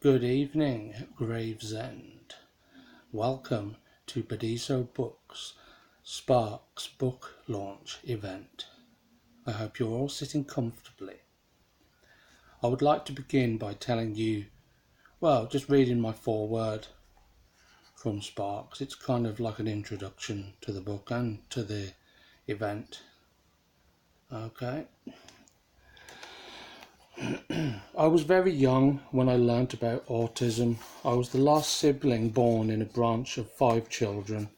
Good evening, Gravesend. Welcome to Bediso Books Sparks book launch event. I hope you're all sitting comfortably. I would like to begin by telling you, just reading my foreword from Sparks. It's kind of like an introduction to the book and to the event. Okay. I was very young when I learnt about autism. I was the last sibling born in a branch of 5 children.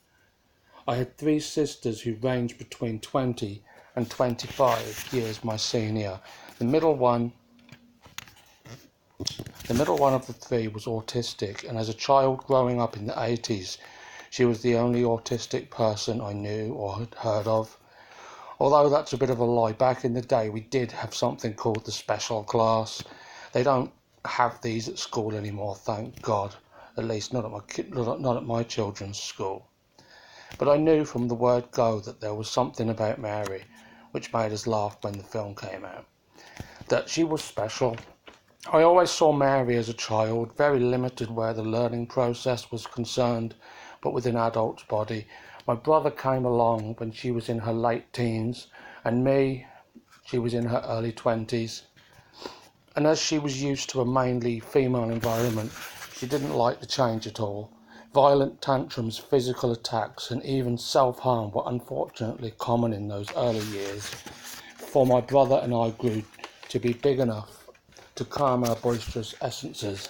I had 3 sisters who ranged between 20 and 25 years my senior. The middle one of the 3 was autistic, and as a child growing up in the 80s, she was the only autistic person I knew or had heard of. Although that's a bit of a lie, back in the day we did have something called the special class. They don't have these at school anymore, thank God. At least not at my children's school. But I knew from the word go that there was something about Mary which made us laugh when the film came out. That she was special. I always saw Mary as a child, very limited where the learning process was concerned, but with an adult's body. My brother came along when she was in her late teens, and me, she was in her early 20s. And as she was used to a mainly female environment, she didn't like the change at all. Violent tantrums, physical attacks, and even self-harm were unfortunately common in those early years, for my brother and I grew to be big enough to calm our boisterous essences.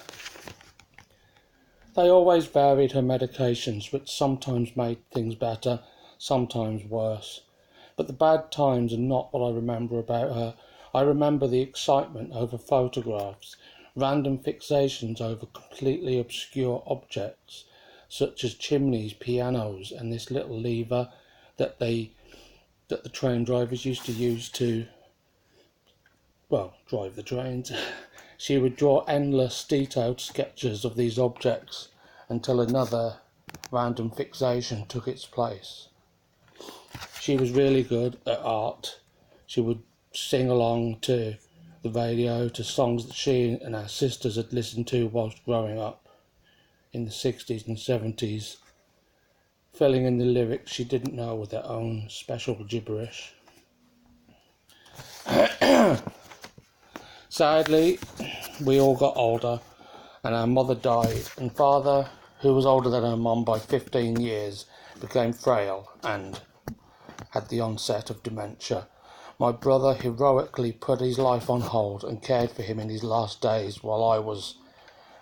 They always varied her medications, which sometimes made things better, sometimes worse. But the bad times are not what I remember about her. I remember the excitement over photographs, random fixations over completely obscure objects, such as chimneys, pianos, and this little lever that the train drivers used to use to, drive the trains. She would draw endless detailed sketches of these objects until another random fixation took its place. She was really good at art. She would sing along to the radio to songs that she and our sisters had listened to whilst growing up in the 60s and 70s, filling in the lyrics she didn't know with her own special gibberish. Sadly, we all got older and our mother died, and father, who was older than her mum by 15 years, became frail and had the onset of dementia. My brother heroically put his life on hold and cared for him in his last days while I was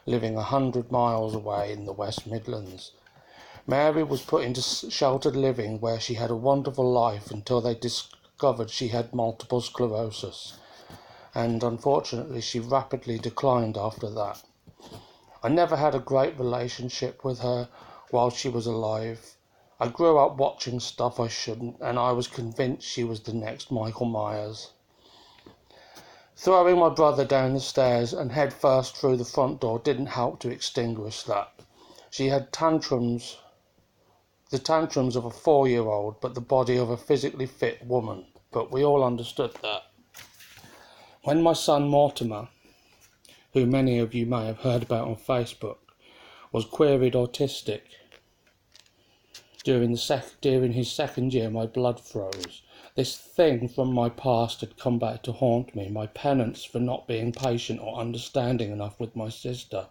living 100 miles away in the West Midlands. Mary was put into sheltered living where she had a wonderful life until they discovered she had multiple sclerosis, and unfortunately she rapidly declined after that. I never had a great relationship with her while she was alive. I grew up watching stuff I shouldn't, and I was convinced she was the next Michael Myers. Throwing my brother down the stairs and head first through the front door didn't help to extinguish that. She had the tantrums of a 4-year-old, but the body of a physically fit woman. But we all understood that. When my son Mortimer, who many of you may have heard about on Facebook, was queried autistic, during his second year my blood froze. This thing from my past had come back to haunt me, my penance for not being patient or understanding enough with my sister,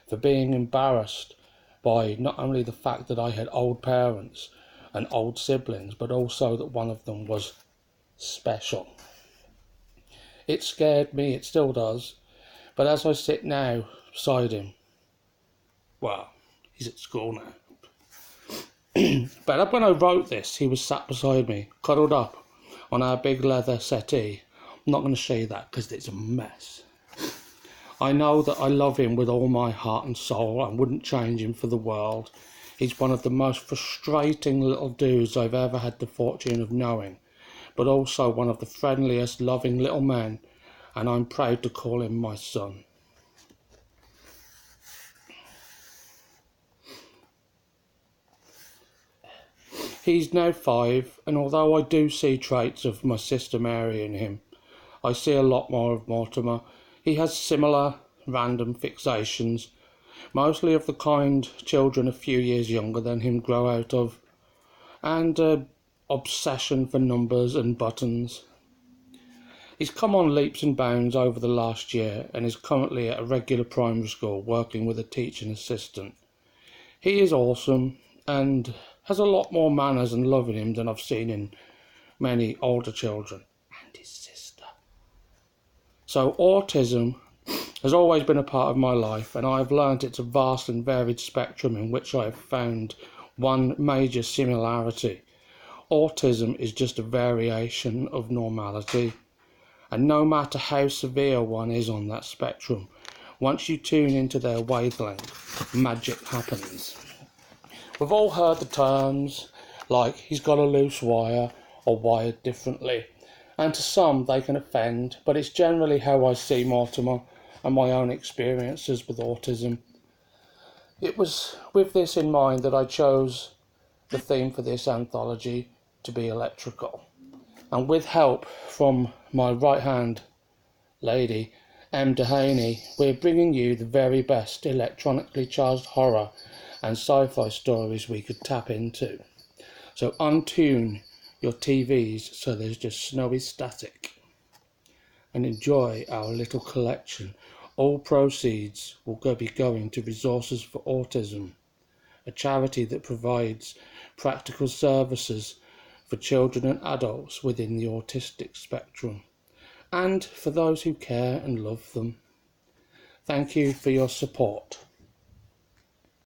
for being embarrassed by not only the fact that I had old parents and old siblings, but also that one of them was special. It scared me, it still does, but as I sit now beside him, he's at school now. But when I wrote this, he was sat beside me, cuddled up on our big leather settee. I'm not going to show you that because it's a mess. I know that I love him with all my heart and soul and wouldn't change him for the world. He's one of the most frustrating little dudes I've ever had the fortune of knowing, but also one of the friendliest, loving little men, and I'm proud to call him my son. He's now 5, and although I do see traits of my sister Mary in him, I see a lot more of Mortimer. He has similar, random fixations, mostly of the kind children a few years younger than him grow out of, and obsession for numbers and buttons. He's come on leaps and bounds over the last year and is currently at a regular primary school working with a teaching assistant. He is awesome and has a lot more manners and love in him than I've seen in many older children, and his sister. So autism has always been a part of my life, and I have learnt it's a vast and varied spectrum in which I have found one major similarity. Autism is just a variation of normality, and no matter how severe one is on that spectrum, once you tune into their wavelength, magic happens. We've all heard the terms like he's got a loose wire or wired differently, and to some they can offend, but it's generally how I see Mortimer and my own experiences with autism. It was with this in mind that I chose the theme for this anthology to be electrical, and with help from my right hand lady, M. Dehaney, we're bringing you the very best electronically charged horror and sci-fi stories we could tap into. So untune your TVs so there's just snowy static, and enjoy our little collection. All proceeds will be going to Resources for Autism, a charity that provides practical services for children and adults within the autistic spectrum, and for those who care and love them. Thank you for your support.